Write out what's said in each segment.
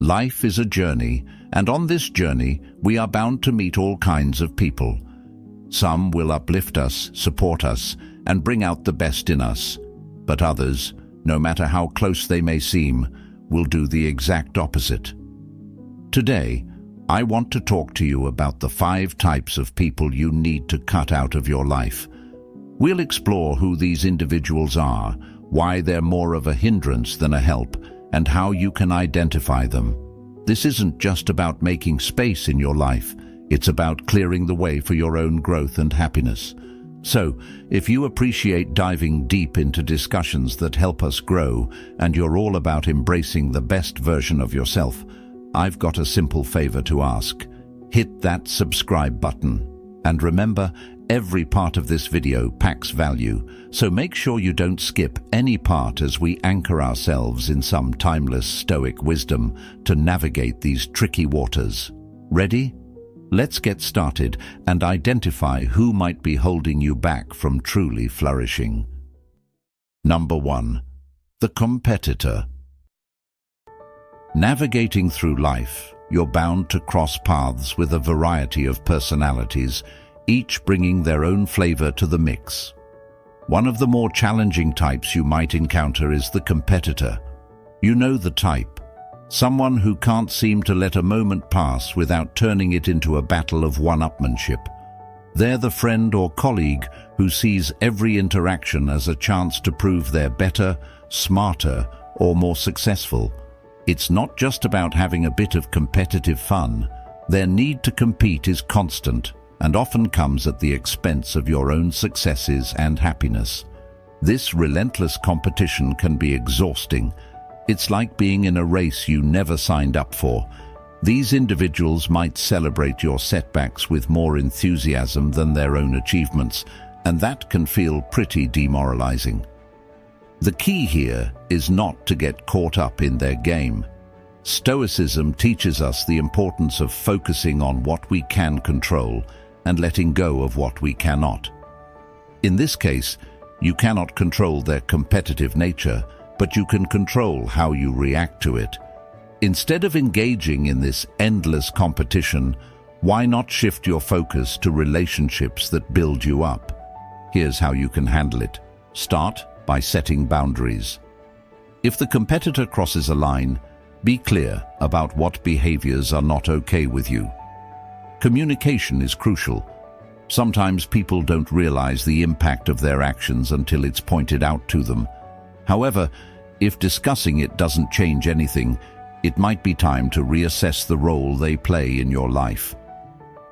Life is a journey, and on this journey, we are bound to meet all kinds of people. Some will uplift us, support us, and bring out the best in us. But others, no matter how close they may seem, will do the exact opposite. Today, I want to talk to you about the 5 types of people you need to cut out of your life. We'll explore who these individuals are, why they're more of a hindrance than a help, and how you can identify them. This isn't just about making space in your life, it's about clearing the way for your own growth and happiness. So, if you appreciate diving deep into discussions that help us grow, and you're all about embracing the best version of yourself, I've got a simple favor to ask. Hit that subscribe button. And remember, every part of this video packs value, so make sure you don't skip any part as we anchor ourselves in some timeless Stoic wisdom to navigate these tricky waters. Ready? Let's get started and identify who might be holding you back from truly flourishing. Number 1. The competitor. Navigating through life, you're bound to cross paths with a variety of personalities, each bringing their own flavor to the mix. One of the more challenging types you might encounter is the competitor. You know the type. Someone who can't seem to let a moment pass without turning it into a battle of one-upmanship. They're the friend or colleague who sees every interaction as a chance to prove they're better, smarter, or more successful. It's not just about having a bit of competitive fun. Their need to compete is constant and often comes at the expense of your own successes and happiness. This relentless competition can be exhausting. It's like being in a race you never signed up for. These individuals might celebrate your setbacks with more enthusiasm than their own achievements, and that can feel pretty demoralizing. The key here is not to get caught up in their game. Stoicism teaches us the importance of focusing on what we can control and letting go of what we cannot. In this case, you cannot control their competitive nature, but you can control how you react to it. Instead of engaging in this endless competition, why not shift your focus to relationships that build you up? Here's how you can handle it. Start by setting boundaries. If the competitor crosses a line, be clear about what behaviors are not okay with you. Communication is crucial. Sometimes people don't realize the impact of their actions until it's pointed out to them. However, if discussing it doesn't change anything, it might be time to reassess the role they play in your life.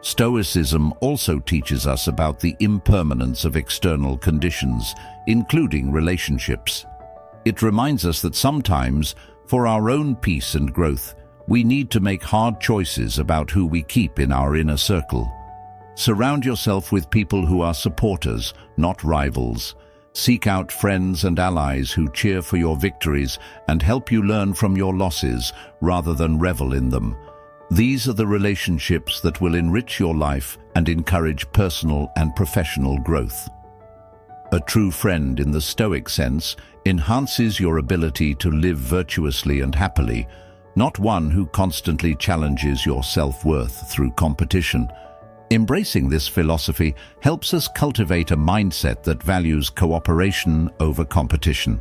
Stoicism also teaches us about the impermanence of external conditions, including relationships. It reminds us that sometimes, for our own peace and growth, we need to make hard choices about who we keep in our inner circle. Surround yourself with people who are supporters, not rivals. Seek out friends and allies who cheer for your victories and help you learn from your losses rather than revel in them. These are the relationships that will enrich your life and encourage personal and professional growth. A true friend in the Stoic sense enhances your ability to live virtuously and happily, not one who constantly challenges your self-worth through competition. Embracing this philosophy helps us cultivate a mindset that values cooperation over competition.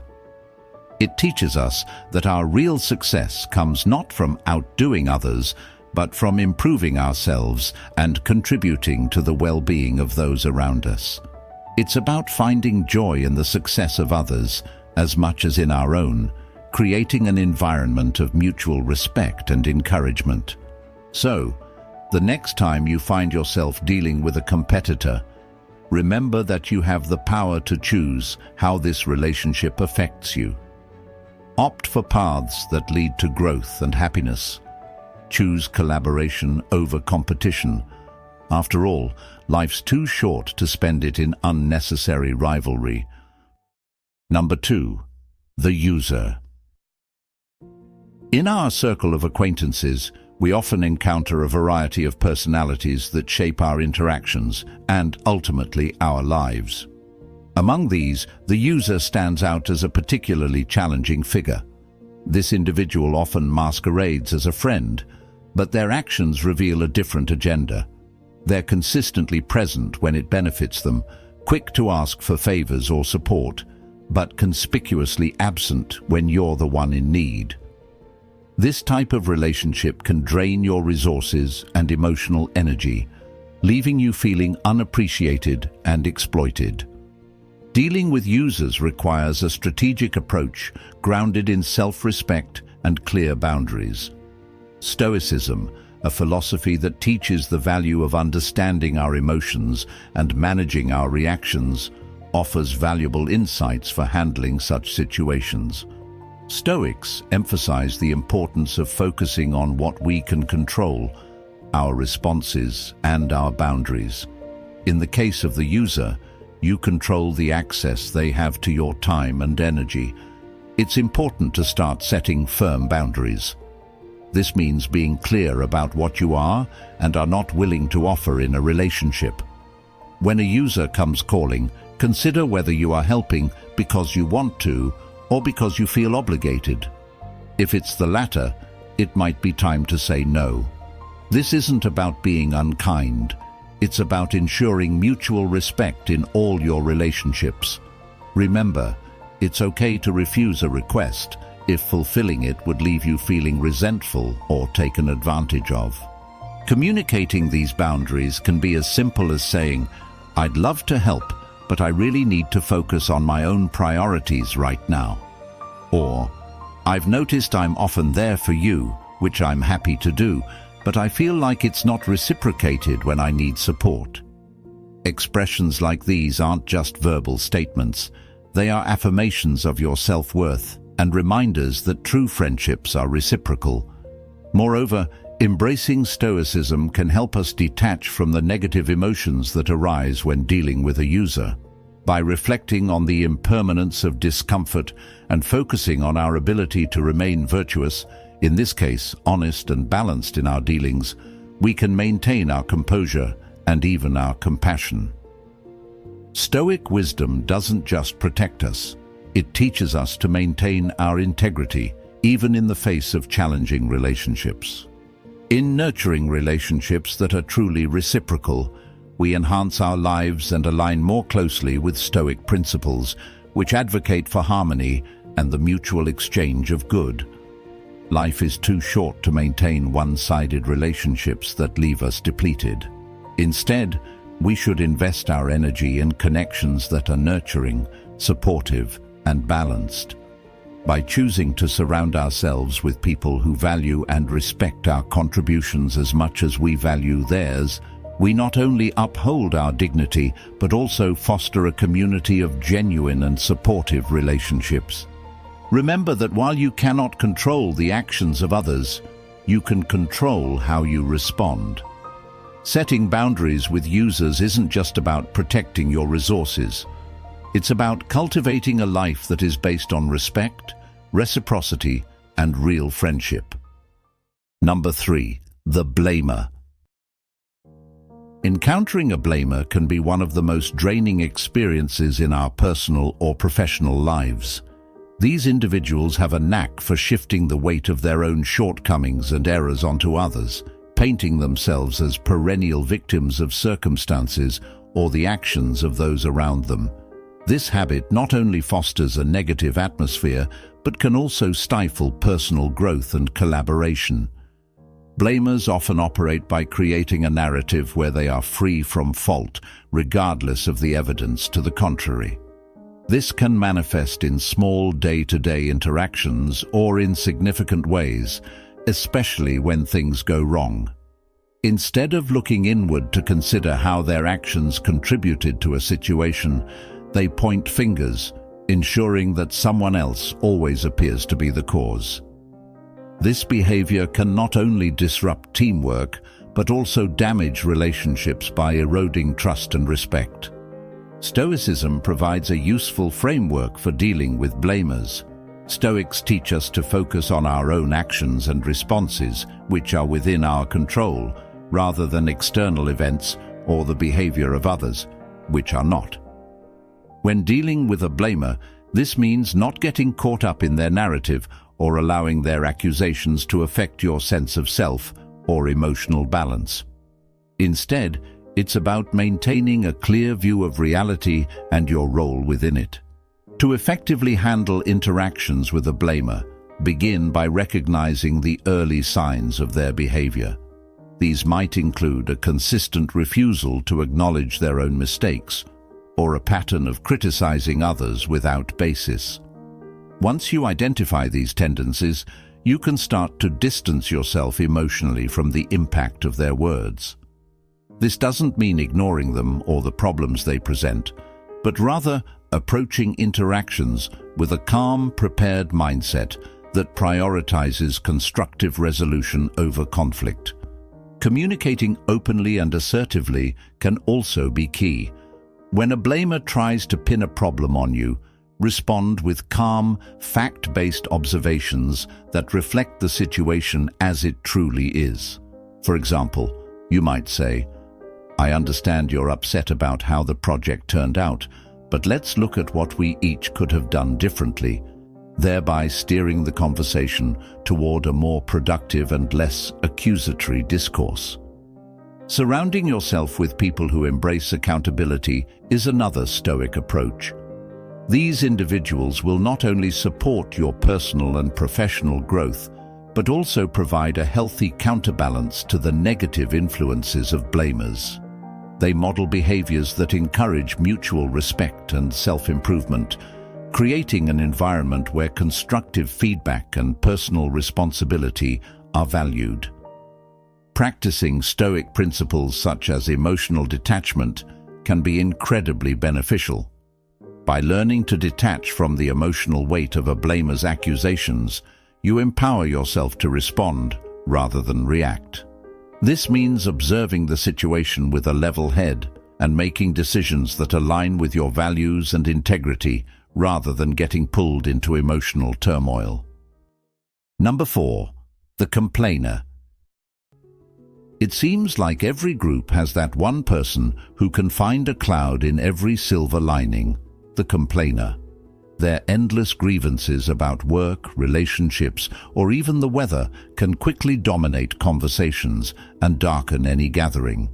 It teaches us that our real success comes not from outdoing others, but from improving ourselves and contributing to the well-being of those around us. It's about finding joy in the success of others as much as in our own, creating an environment of mutual respect and encouragement. So, the next time you find yourself dealing with a competitor, remember that you have the power to choose how this relationship affects you. Opt for paths that lead to growth and happiness. Choose collaboration over competition. After all, life's too short to spend it in unnecessary rivalry. Number 2. The user. In our circle of acquaintances, we often encounter a variety of personalities that shape our interactions and, ultimately, our lives. Among these, the user stands out as a particularly challenging figure. This individual often masquerades as a friend, but their actions reveal a different agenda. They're consistently present when it benefits them, quick to ask for favors or support, but conspicuously absent when you're the one in need. This type of relationship can drain your resources and emotional energy, leaving you feeling unappreciated and exploited. Dealing with users requires a strategic approach grounded in self-respect and clear boundaries. Stoicism, a philosophy that teaches the value of understanding our emotions and managing our reactions, offers valuable insights for handling such situations. Stoics emphasize the importance of focusing on what we can control, our responses and our boundaries. In the case of the user, you control the access they have to your time and energy. It's important to start setting firm boundaries. This means being clear about what you are and are not willing to offer in a relationship. When a user comes calling, consider whether you are helping because you want to or because you feel obligated. If it's the latter, it might be time to say no. This isn't about being unkind. It's about ensuring mutual respect in all your relationships. Remember, it's okay to refuse a request if fulfilling it would leave you feeling resentful or taken advantage of. Communicating these boundaries can be as simple as saying, "I'd love to help, but I really need to focus on my own priorities right now." Or, "I've noticed I'm often there for you, which I'm happy to do, but I feel like it's not reciprocated when I need support." Expressions like these aren't just verbal statements. They are affirmations of your self-worth and reminders that true friendships are reciprocal. Moreover, embracing Stoicism can help us detach from the negative emotions that arise when dealing with a user. By reflecting on the impermanence of discomfort and focusing on our ability to remain virtuous, in this case honest and balanced in our dealings, we can maintain our composure and even our compassion. Stoic wisdom doesn't just protect us. It teaches us to maintain our integrity, even in the face of challenging relationships. In nurturing relationships that are truly reciprocal, we enhance our lives and align more closely with Stoic principles, which advocate for harmony and the mutual exchange of good. Life is too short to maintain one-sided relationships that leave us depleted. Instead, we should invest our energy in connections that are nurturing, supportive, and balanced. By choosing to surround ourselves with people who value and respect our contributions as much as we value theirs, we not only uphold our dignity, but also foster a community of genuine and supportive relationships. Remember that while you cannot control the actions of others, you can control how you respond. Setting boundaries with users isn't just about protecting your resources. It's about cultivating a life that is based on respect, reciprocity, and real friendship. Number 3. The blamer. Encountering a blamer can be one of the most draining experiences in our personal or professional lives. These individuals have a knack for shifting the weight of their own shortcomings and errors onto others, painting themselves as perennial victims of circumstances or the actions of those around them. This habit not only fosters a negative atmosphere, but can also stifle personal growth and collaboration. Blamers often operate by creating a narrative where they are free from fault, regardless of the evidence to the contrary. This can manifest in small day-to-day interactions or in significant ways, especially when things go wrong. Instead of looking inward to consider how their actions contributed to a situation, they point fingers, ensuring that someone else always appears to be the cause. This behavior can not only disrupt teamwork, but also damage relationships by eroding trust and respect. Stoicism provides a useful framework for dealing with blamers. Stoics teach us to focus on our own actions and responses, which are within our control, rather than external events or the behavior of others, which are not. When dealing with a blamer, this means not getting caught up in their narrative or allowing their accusations to affect your sense of self or emotional balance. Instead, it's about maintaining a clear view of reality and your role within it. To effectively handle interactions with a blamer, begin by recognizing the early signs of their behavior. These might include a consistent refusal to acknowledge their own mistakes, or a pattern of criticizing others without basis. Once you identify these tendencies, you can start to distance yourself emotionally from the impact of their words. This doesn't mean ignoring them or the problems they present, but rather approaching interactions with a calm, prepared mindset that prioritizes constructive resolution over conflict. Communicating openly and assertively can also be key. When a blamer tries to pin a problem on you, respond with calm, fact-based observations that reflect the situation as it truly is. For example, you might say, "I understand you're upset about how the project turned out, but let's look at what we each could have done differently," thereby steering the conversation toward a more productive and less accusatory discourse. Surrounding yourself with people who embrace accountability is another Stoic approach. These individuals will not only support your personal and professional growth, but also provide a healthy counterbalance to the negative influences of blamers. They model behaviors that encourage mutual respect and self-improvement, creating an environment where constructive feedback and personal responsibility are valued. Practicing Stoic principles such as emotional detachment can be incredibly beneficial. By learning to detach from the emotional weight of a blamer's accusations, you empower yourself to respond rather than react. This means observing the situation with a level head and making decisions that align with your values and integrity rather than getting pulled into emotional turmoil. Number 4. The complainer. It seems like every group has that one person who can find a cloud in every silver lining, the complainer. Their endless grievances about work, relationships, or even the weather can quickly dominate conversations and darken any gathering.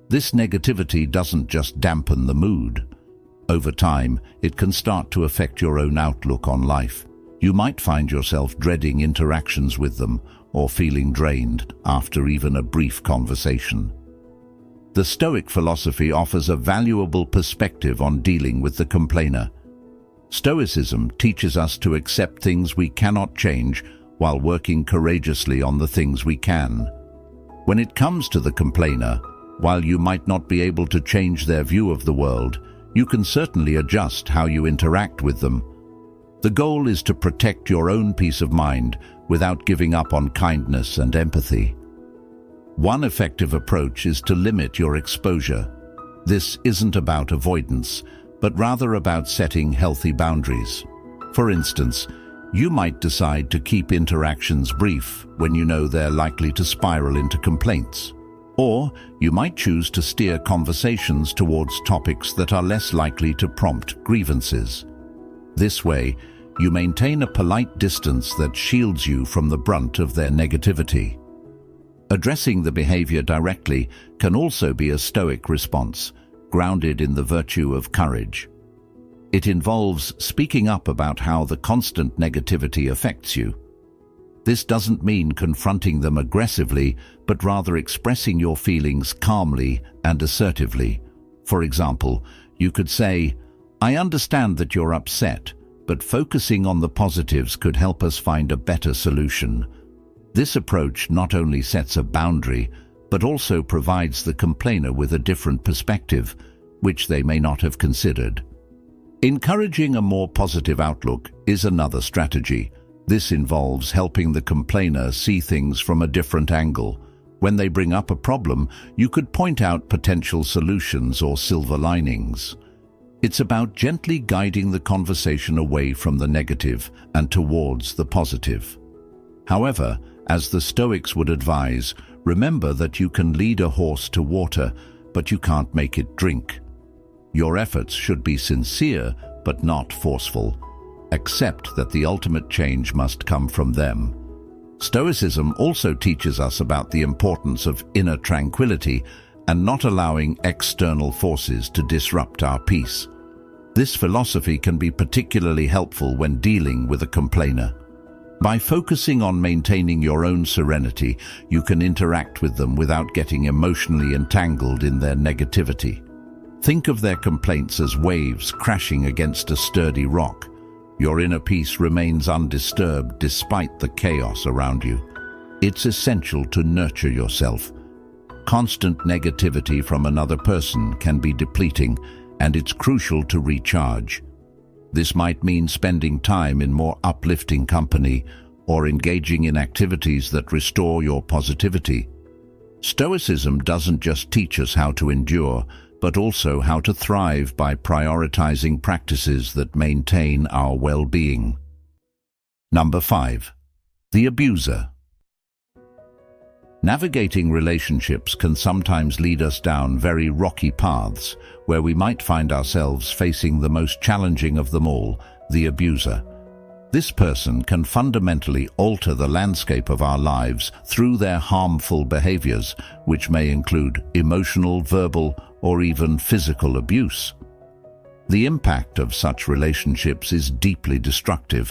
This negativity doesn't just dampen the mood. Over time, it can start to affect your own outlook on life. You might find yourself dreading interactions with them or feeling drained after even a brief conversation. The Stoic philosophy offers a valuable perspective on dealing with the complainer. Stoicism teaches us to accept things we cannot change while working courageously on the things we can. When it comes to the complainer, while you might not be able to change their view of the world, you can certainly adjust how you interact with them. The goal is to protect your own peace of mind without giving up on kindness and empathy. One effective approach is to limit your exposure. This isn't about avoidance, but rather about setting healthy boundaries. For instance, you might decide to keep interactions brief when you know they're likely to spiral into complaints. Or you might choose to steer conversations towards topics that are less likely to prompt grievances. This way, you maintain a polite distance that shields you from the brunt of their negativity. Addressing the behavior directly can also be a Stoic response, grounded in the virtue of courage. It involves speaking up about how the constant negativity affects you. This doesn't mean confronting them aggressively, but rather expressing your feelings calmly and assertively. For example, you could say, "I understand that you're upset, but focusing on the positives could help us find a better solution." This approach not only sets a boundary, but also provides the complainer with a different perspective, which they may not have considered. Encouraging a more positive outlook is another strategy. This involves helping the complainer see things from a different angle. When they bring up a problem, you could point out potential solutions or silver linings. It's about gently guiding the conversation away from the negative and towards the positive. However, as the Stoics would advise, remember that you can lead a horse to water, but you can't make it drink. Your efforts should be sincere, but not forceful. accept that the ultimate change must come from them. Stoicism also teaches us about the importance of inner tranquility and not allowing external forces to disrupt our peace. This philosophy can be particularly helpful when dealing with a complainer. By focusing on maintaining your own serenity, you can interact with them without getting emotionally entangled in their negativity. Think of their complaints as waves crashing against a sturdy rock. Your inner peace remains undisturbed despite the chaos around you. It's essential to nurture yourself. Constant negativity from another person can be depleting, and it's crucial to recharge. This might mean spending time in more uplifting company or engaging in activities that restore your positivity. Stoicism doesn't just teach us how to endure, but also how to thrive by prioritizing practices that maintain our well-being. Number 5. The abuser. Navigating relationships can sometimes lead us down very rocky paths, where we might find ourselves facing the most challenging of them all, the abuser. This person can fundamentally alter the landscape of our lives through their harmful behaviors, which may include emotional, verbal, or even physical abuse. The impact of such relationships is deeply destructive,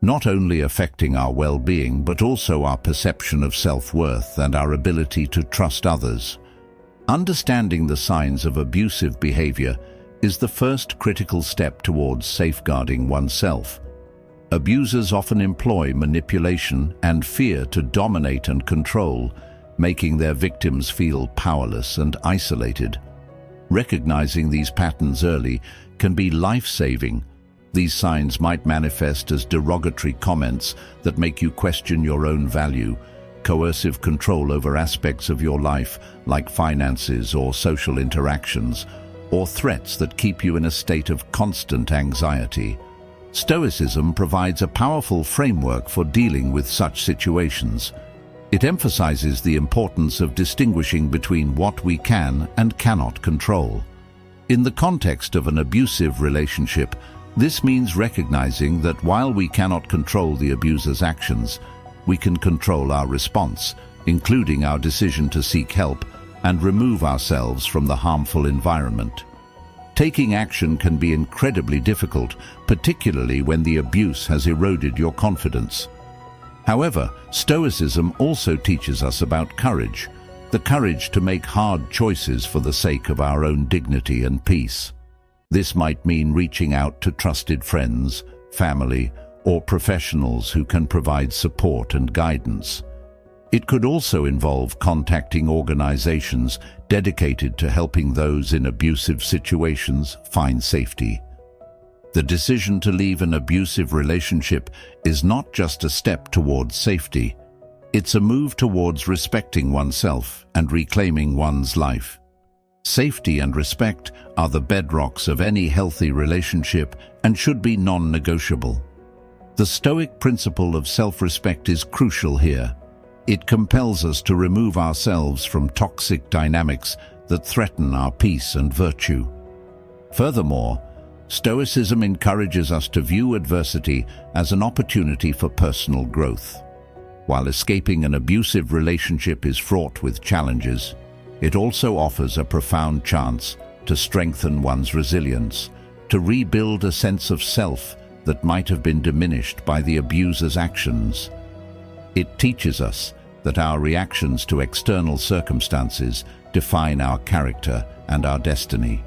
not only affecting our well-being but also our perception of self-worth and our ability to trust others. Understanding the signs of abusive behavior is the first critical step towards safeguarding oneself. Abusers often employ manipulation and fear to dominate and control, making their victims feel powerless and isolated. Recognizing these patterns early can be life-saving. These signs might manifest as derogatory comments that make you question your own value, coercive control over aspects of your life like finances or social interactions, or threats that keep you in a state of constant anxiety. Stoicism provides a powerful framework for dealing with such situations. It emphasizes the importance of distinguishing between what we can and cannot control. In the context of an abusive relationship, this means recognizing that while we cannot control the abuser's actions, we can control our response, including our decision to seek help and remove ourselves from the harmful environment. Taking action can be incredibly difficult, particularly when the abuse has eroded your confidence. However, Stoicism also teaches us about courage, the courage to make hard choices for the sake of our own dignity and peace. This might mean reaching out to trusted friends, family, or professionals who can provide support and guidance. It could also involve contacting organizations dedicated to helping those in abusive situations find safety. The decision to leave an abusive relationship is not just a step towards safety. It's a move towards respecting oneself and reclaiming one's life. Safety and respect are the bedrocks of any healthy relationship and should be non-negotiable. The Stoic principle of self-respect is crucial here. It compels us to remove ourselves from toxic dynamics that threaten our peace and virtue. Furthermore, Stoicism encourages us to view adversity as an opportunity for personal growth. While escaping an abusive relationship is fraught with challenges, it also offers a profound chance to strengthen one's resilience, to rebuild a sense of self that might have been diminished by the abuser's actions. It teaches us that our reactions to external circumstances define our character and our destiny.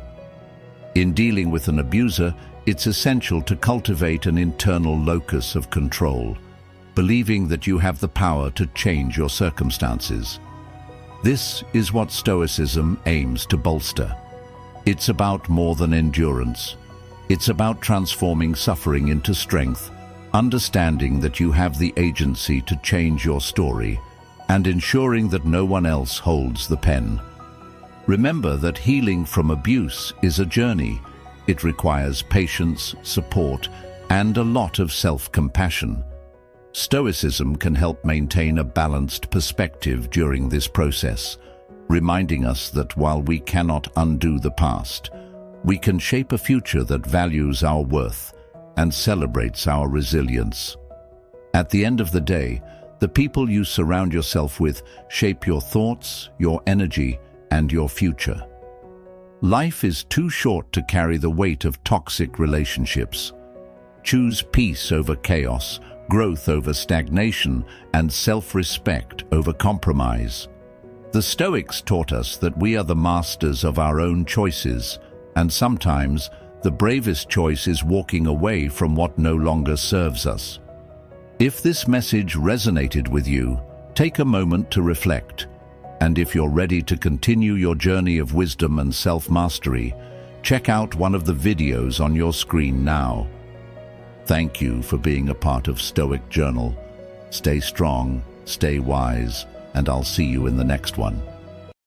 In dealing with an abuser, it's essential to cultivate an internal locus of control, believing that you have the power to change your circumstances. This is what Stoicism aims to bolster. It's about more than endurance. It's about transforming suffering into strength, understanding that you have the agency to change your story, and ensuring that no one else holds the pen. Remember that healing from abuse is a journey. It requires patience, support, and a lot of self-compassion. Stoicism can help maintain a balanced perspective during this process, reminding us that while we cannot undo the past, we can shape a future that values our worth and celebrates our resilience. At the end of the day, the people you surround yourself with shape your thoughts, your energy, and your future. Life is too short to carry the weight of toxic relationships. Choose peace over chaos, growth over stagnation, and self-respect over compromise. The Stoics taught us that we are the masters of our own choices, and sometimes the bravest choice is walking away from what no longer serves us. If this message resonated with you, take a moment to reflect. And if you're ready to continue your journey of wisdom and self-mastery, check out one of the videos on your screen now. Thank you for being a part of Stoic Journal. Stay strong, stay wise, and I'll see you in the next one.